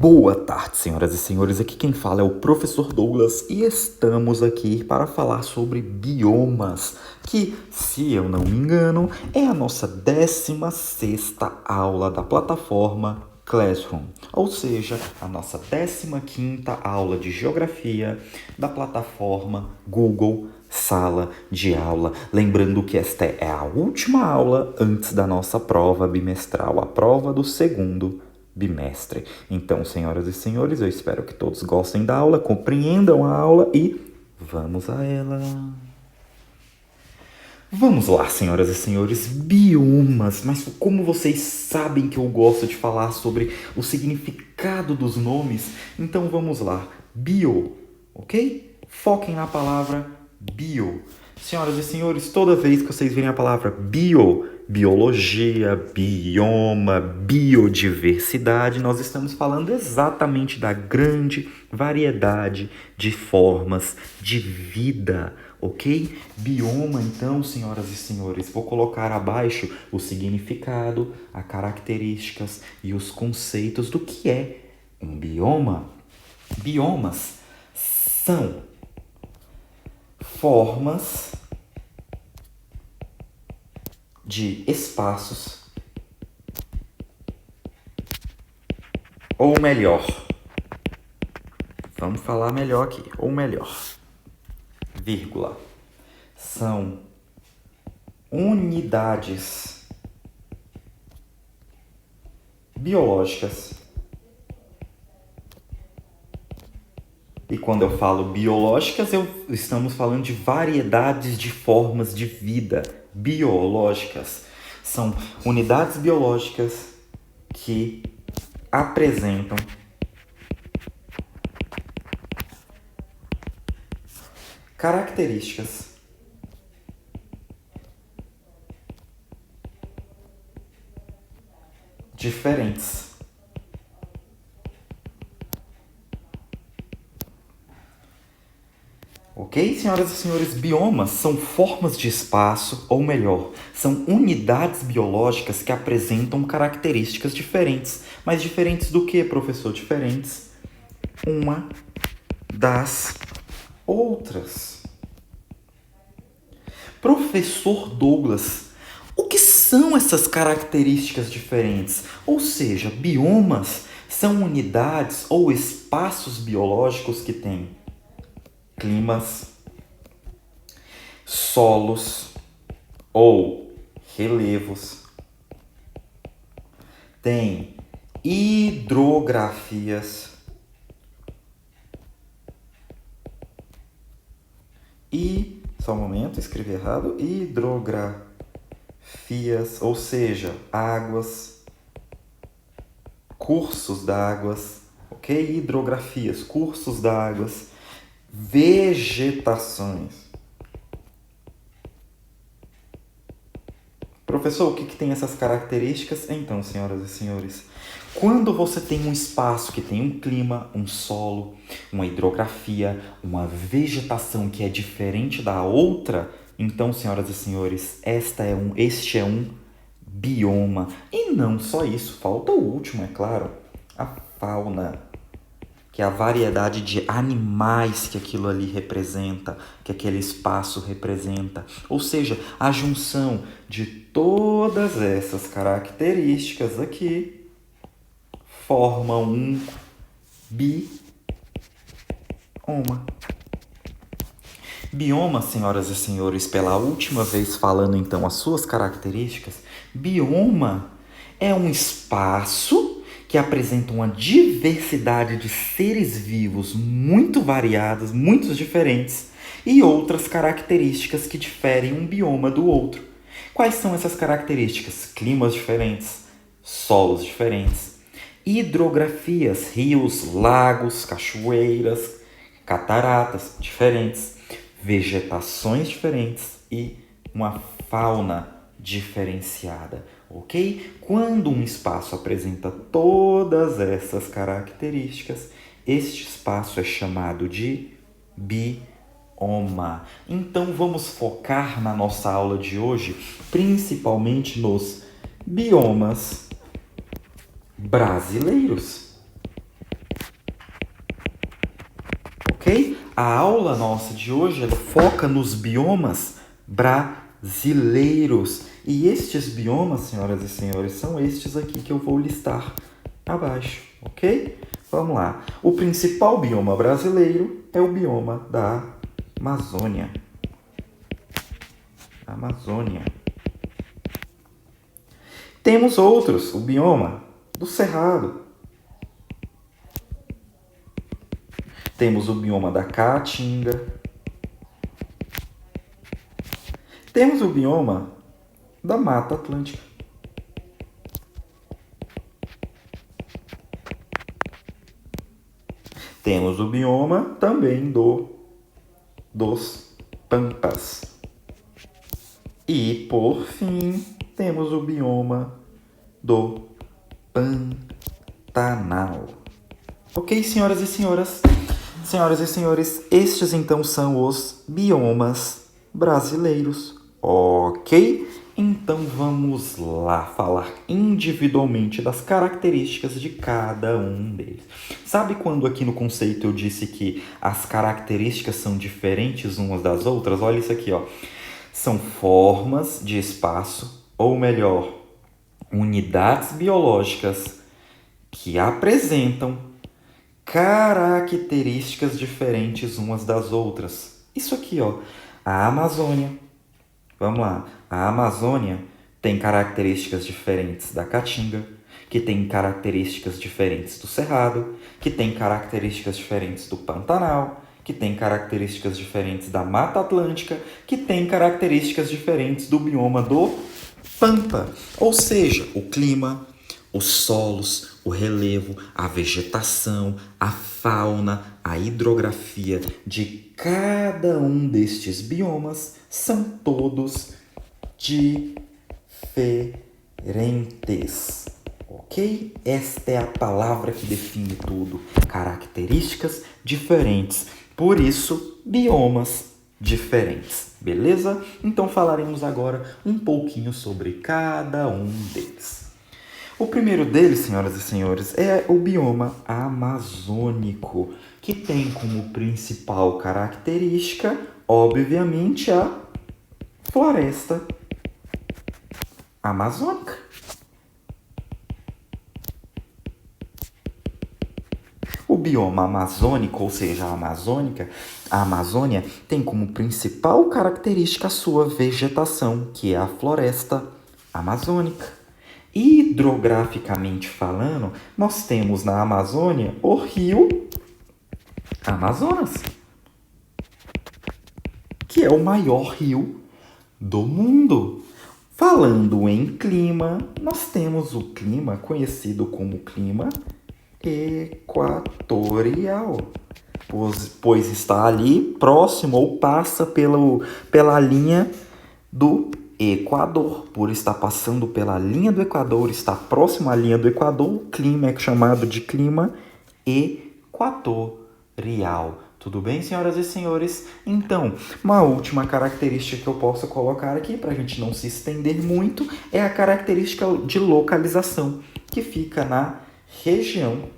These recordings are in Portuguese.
Boa tarde, senhoras e senhores. Aqui quem fala é o professor Douglas e estamos aqui para falar sobre biomas, que, se eu não me engano, é a nossa 16ª aula da plataforma Classroom, ou seja, a nossa 15ª aula de geografia da plataforma Google Sala de Aula. Lembrando que esta é a última aula antes da nossa prova bimestral, a prova do segundo bimestre. Então, senhoras e senhores, eu espero que todos gostem da aula, compreendam a aula e vamos a ela. Vamos lá, senhoras e senhores, biomas. Mas como vocês sabem que eu gosto de falar sobre o significado dos nomes, então vamos lá. Bio, ok? Foquem na palavra bio. Senhoras e senhores, toda vez que vocês virem a palavra bio, biologia, bioma, biodiversidade, nós estamos falando exatamente da grande variedade de formas de vida, ok? Bioma, então, senhoras e senhores, vou colocar abaixo o significado, as características e os conceitos do que é um bioma. Biomas são formas de espaços, ou melhor, vamos falar melhor aqui, ou melhor, vírgula, são unidades biológicas. E quando eu falo biológicas, estamos falando de variedades de formas de vida biológicas. São unidades biológicas que apresentam características diferentes. Ok, senhoras e senhores, biomas são formas de espaço, ou melhor, são unidades biológicas que apresentam características diferentes. Mas diferentes do que, professor? Diferentes uma das outras. Professor Douglas, o que são essas características diferentes? Ou seja, biomas são unidades ou espaços biológicos que têm climas, solos ou relevos, tem hidrografias e, só um momento, escrevi errado, hidrografias, ou seja, águas, cursos d'águas, ok? Hidrografias, cursos d'águas, vegetações. Professor, o que tem essas características? Então, senhoras e senhores, quando você tem um espaço que tem um clima, um solo, uma hidrografia, uma vegetação que é diferente da outra, então, senhoras e senhores, este é um bioma. E não só isso, falta o último, é claro, a fauna, que é a variedade de animais que aquilo ali representa, que aquele espaço representa. Ou seja, a junção de todas essas características aqui formam um bioma. Bioma, senhoras e senhores, pela última vez falando então as suas características, bioma é um espaço que apresenta uma diversidade de seres vivos muito variados, muito diferentes, e outras características que diferem um bioma do outro. Quais são essas características? Climas diferentes, solos diferentes, hidrografias, rios, lagos, cachoeiras, cataratas diferentes, vegetações diferentes e uma fauna diferenciada, ok? Quando um espaço apresenta todas essas características, este espaço é chamado de bioma. Então vamos focar na nossa aula de hoje, principalmente nos biomas brasileiros. ok? A aula nossa de hoje ela foca nos biomas brasileiros. E estes biomas, senhoras e senhores, são estes aqui que eu vou listar abaixo, ok? Vamos lá. O principal bioma brasileiro é o bioma da Amazônia. Amazônia. Temos outros, o bioma do Cerrado. Temos o bioma da Caatinga. Temos o bioma da Mata Atlântica. Temos o bioma também dos Pampas. E, por fim, temos o bioma do Pantanal. Ok, senhoras e senhores? Senhoras e senhores, estes então são os biomas brasileiros. Ok? Então vamos lá falar individualmente das características de cada um deles. Sabe quando aqui no conceito eu disse que as características são diferentes umas das outras? Olha isso aqui, ó. São formas de espaço, ou melhor, unidades biológicas que apresentam características diferentes umas das outras. Isso aqui, ó, a Amazônia. Vamos lá. A Amazônia tem características diferentes da Caatinga, que tem características diferentes do Cerrado, que tem características diferentes do Pantanal, que tem características diferentes da Mata Atlântica, que tem características diferentes do bioma do Pampa. Ou seja, o clima, os solos, o relevo, a vegetação, a fauna, a hidrografia de cada um destes biomas são todos diferentes. Ok? Esta é a palavra que define tudo. Características diferentes. Por isso, biomas diferentes. Beleza? Então falaremos agora um pouquinho sobre cada um deles. O primeiro deles, senhoras e senhores, é o bioma amazônico, que tem como principal característica, obviamente, a floresta amazônica. O bioma amazônico, ou seja, a Amazônia tem como principal característica a sua vegetação, que é a floresta amazônica. Hidrograficamente falando, nós temos na Amazônia o rio Amazonas, que é o maior rio do mundo. Falando em clima, nós temos o clima conhecido como clima equatorial, pois está ali próximo ou passa pela linha do Equador. Por estar passando pela linha do Equador, está próximo à linha do Equador, o clima é chamado de clima equatorial. Tudo bem, senhoras e senhores? Então, uma última característica que eu posso colocar aqui, para a gente não se estender muito, é a característica de localização, que fica na região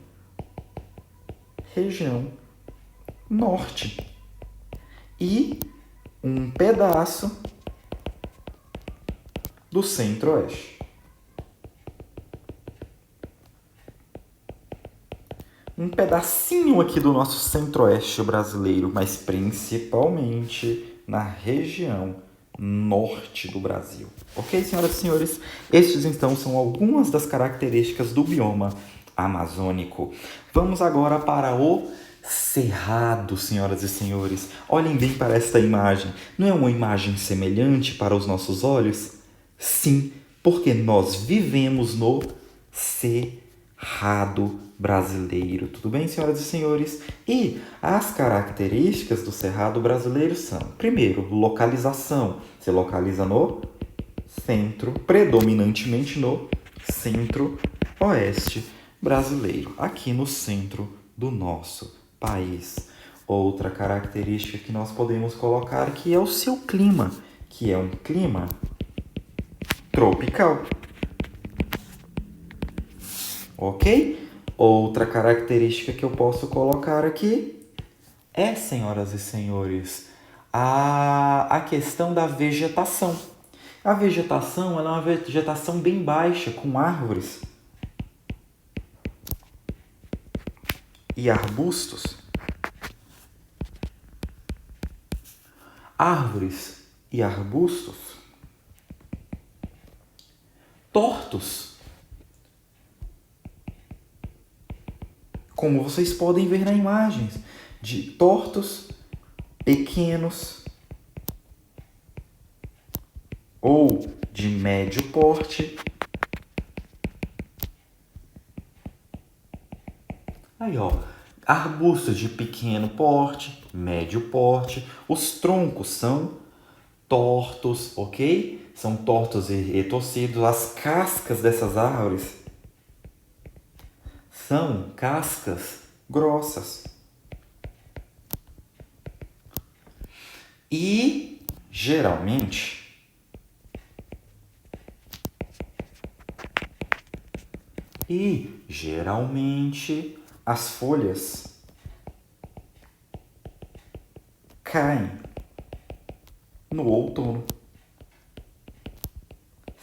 norte e um pedaço do centro-oeste. Um pedacinho aqui do nosso centro-oeste brasileiro, mas principalmente na região norte do Brasil. Ok, senhoras e senhores? Estes, então, são algumas das características do bioma amazônico. Vamos agora para o Cerrado, senhoras e senhores. Olhem bem para esta imagem. Não é uma imagem semelhante para os nossos olhos? Sim, porque nós vivemos no Cerrado brasileiro. Tudo bem, senhoras e senhores? E as características do Cerrado brasileiro são, primeiro, localização. Se localiza no centro, predominantemente no centro-oeste brasileiro, aqui no centro do nosso país. Outra característica que nós podemos colocar aqui é o seu clima, que é um clima tropical. Ok? Outra característica que eu posso colocar aqui senhoras e senhores, a questão da vegetação. A vegetação ela é uma vegetação bem baixa, com árvores e arbustos. Árvores e arbustos tortos, como vocês podem ver na imagem, de tortos, pequenos ou de médio porte. Aí, ó, arbustos de pequeno porte, médio porte. Os troncos são tortos, ok? São tortos e torcidos. As cascas dessas árvores são cascas grossas. E, geralmente, as folhas caem no outono.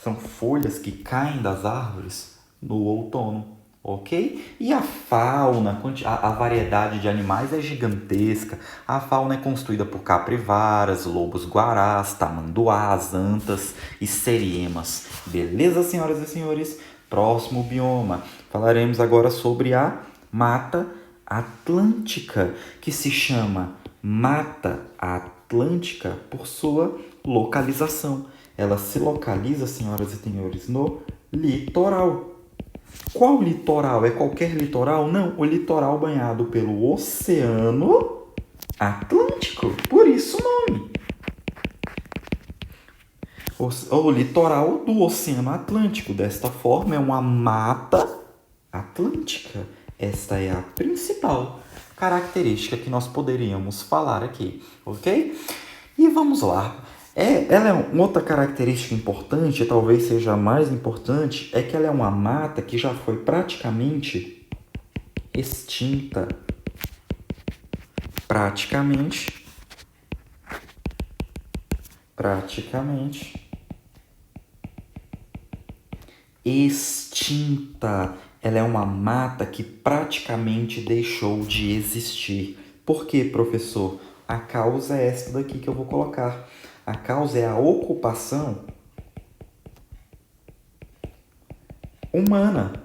São folhas que caem das árvores no outono, ok? E a fauna, a variedade de animais é gigantesca. A fauna é constituída por capivaras, lobos-guarás, tamanduás, antas e seriemas. Beleza, senhoras e senhores? Próximo bioma. Falaremos agora sobre a Mata Atlântica, que se chama Mata Atlântica por sua localização. Ela se localiza, senhoras e senhores, no litoral. Qual litoral? É qualquer litoral? Não, o litoral banhado pelo Oceano Atlântico. Por isso o nome. O litoral do Oceano Atlântico. Desta forma, é uma mata atlântica. Esta é a principal característica que nós poderíamos falar aqui, ok? E vamos lá. Ela é uma outra característica importante, talvez seja a mais importante, é que ela é uma mata que já foi praticamente extinta. Praticamente extinta. Ela é uma mata que praticamente deixou de existir. Por quê, professor? A causa é esta daqui que eu vou colocar. A causa é a ocupação humana.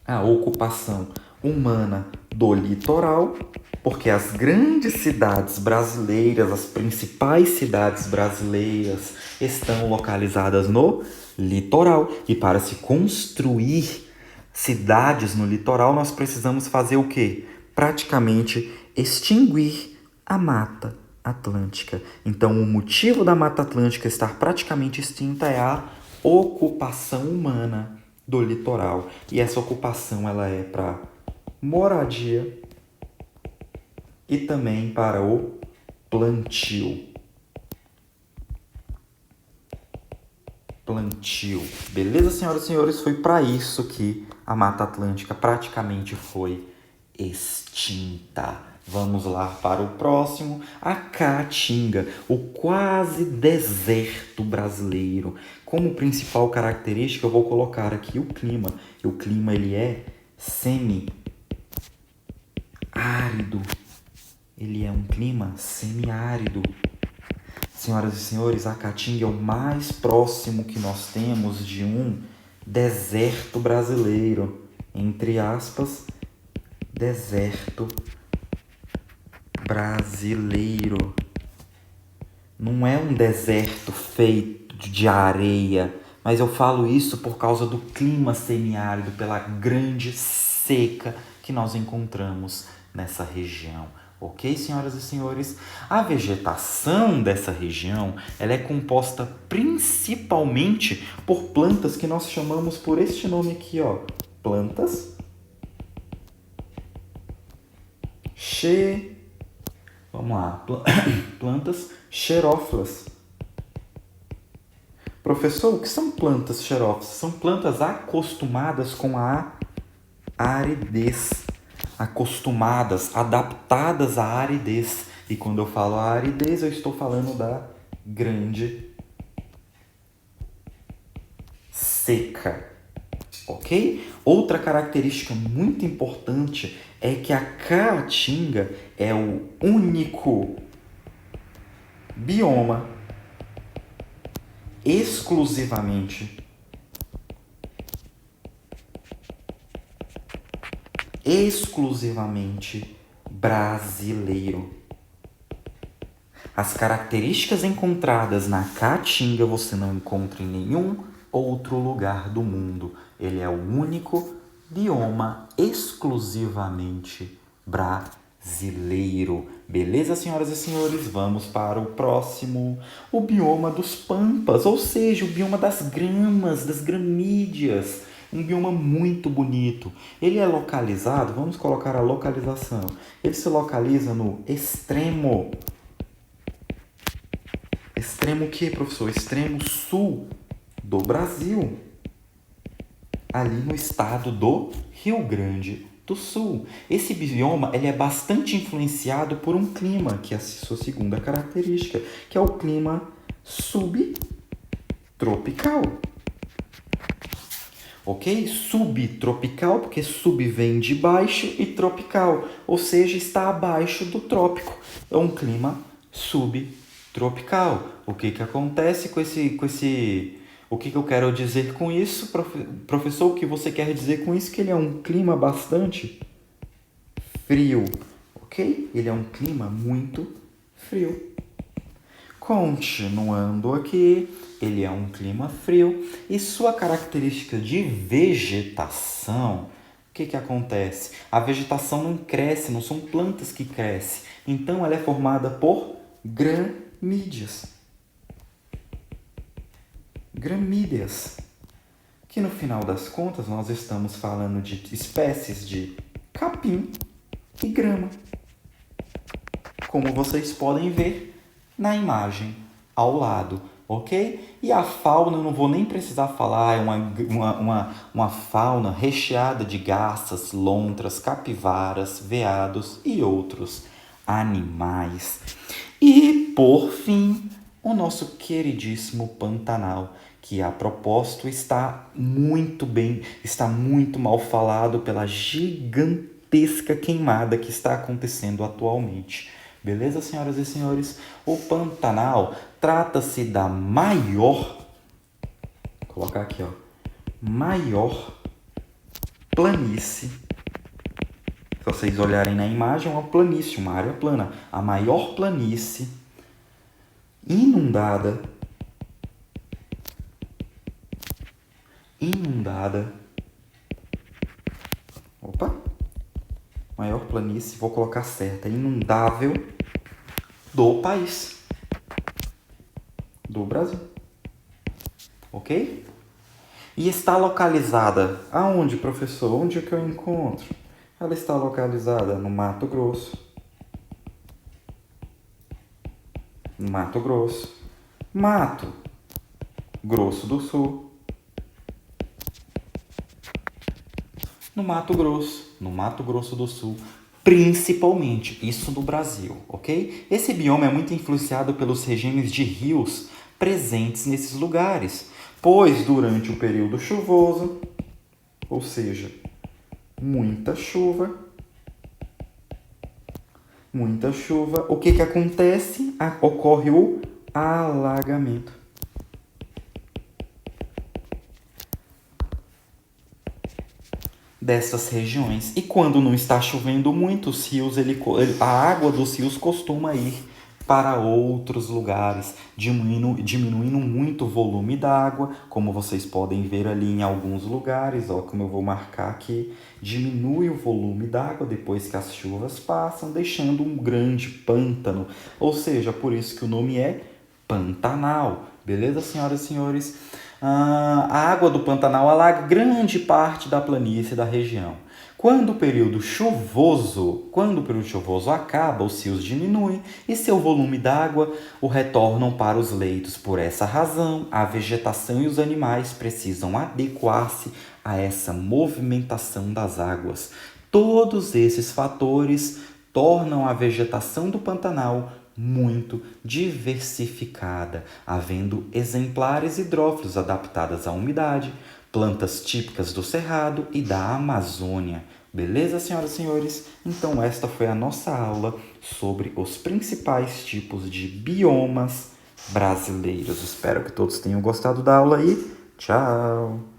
A ocupação humana do litoral, porque as grandes cidades brasileiras, as principais cidades brasileiras estão localizadas no litoral. E para se construir cidades no litoral, nós precisamos fazer o quê? Praticamente extinguir a Mata Atlântica. Então, o motivo da Mata Atlântica estar praticamente extinta é a ocupação humana do litoral. E essa ocupação ela é para moradia e também para o plantio. Beleza, senhoras e senhores? Foi para isso que a Mata Atlântica praticamente foi extinta. Vamos lá para o próximo, a Caatinga, o quase deserto brasileiro. Como principal característica, eu vou colocar aqui o clima. E o clima ele é semi-árido. Ele é um clima semi-árido. Senhoras e senhores, a Caatinga é o mais próximo que nós temos de um deserto brasileiro. Entre aspas, deserto brasileiro. Não é um deserto feito de areia, mas eu falo isso por causa do clima semiárido, pela grande seca que nós encontramos nessa região. Ok, senhoras e senhores? A vegetação dessa região ela é composta principalmente por plantas que nós chamamos por este nome aqui, ó, plantas plantas xerófilas. Professor, o que são plantas xerófilas? São plantas acostumadas com a aridez. acostumadas, adaptadas à aridez. E quando eu falo a aridez, eu estou falando da grande seca, ok? Outra característica muito importante é que a Caatinga é o único bioma exclusivamente brasileiro. As características encontradas na Caatinga você não encontra em nenhum outro lugar do mundo. Ele é o único bioma exclusivamente brasileiro. Beleza, senhoras e senhores? Vamos para o próximo. O bioma dos pampas, ou seja, o bioma das gramas, das gramídeas. Um bioma muito bonito. Ele é localizado, vamos colocar a localização. Ele se localiza no extremo o que, professor? Extremo sul do Brasil, ali no estado do Rio Grande do Sul. Esse bioma ele é bastante influenciado por um clima, que é a sua segunda característica, que é o clima subtropical. Ok? Subtropical, porque sub vem de baixo e tropical, ou seja, está abaixo do trópico. É um clima subtropical. O que acontece com esse... O que eu quero dizer com isso, professor? O que você quer dizer com isso? Que ele é um clima bastante frio, ok? Ele é um clima muito frio. Continuando aqui, ele é um clima frio e sua característica de vegetação, o que acontece? A vegetação não cresce, não são plantas que crescem, então ela é formada por gramídeas. Gramídeas, que no final das contas nós estamos falando de espécies de capim e grama, como vocês podem ver na imagem ao lado, ok? E a fauna, eu não vou nem precisar falar, é uma fauna recheada de garças, lontras, capivaras, veados e outros animais. E, por fim, o nosso queridíssimo Pantanal, que a propósito está muito mal falado pela gigantesca queimada que está acontecendo atualmente. Beleza, senhoras e senhores? O Pantanal trata-se da maior, vou colocar aqui, ó, maior planície. Se vocês olharem na imagem, é uma planície, uma área plana. A maior planície inundada, maior planície, vou colocar certa, inundável do país, do Brasil, ok? E está localizada aonde, professor? Onde é que eu encontro? Ela está localizada no Mato Grosso. Mato Grosso do Sul. No Mato Grosso do Sul, principalmente, isso no Brasil, ok? Esse bioma é muito influenciado pelos regimes de rios presentes nesses lugares, pois durante o período chuvoso, ou seja, muita chuva, o que acontece? Ocorre o alagamento. Dessas regiões. E quando não está chovendo muito, os rios, a água dos rios costuma ir para outros lugares, diminuindo muito o volume da água, como vocês podem ver ali em alguns lugares, ó, como eu vou marcar aqui, diminui o volume da água depois que as chuvas passam, deixando um grande pântano, ou seja, por isso que o nome é Pantanal. Beleza, senhoras e senhores? A água do Pantanal alaga grande parte da planície da região. Quando o período chuvoso acaba, os rios diminuem e seu volume d'água o retornam para os leitos. Por essa razão, a vegetação e os animais precisam adequar-se a essa movimentação das águas. Todos esses fatores tornam a vegetação do Pantanal muito diversificada, havendo exemplares hidrófilos adaptadas à umidade, plantas típicas do Cerrado e da Amazônia. Beleza, senhoras e senhores? Então esta foi a nossa aula sobre os principais tipos de biomas brasileiros. Espero que todos tenham gostado da aula e tchau!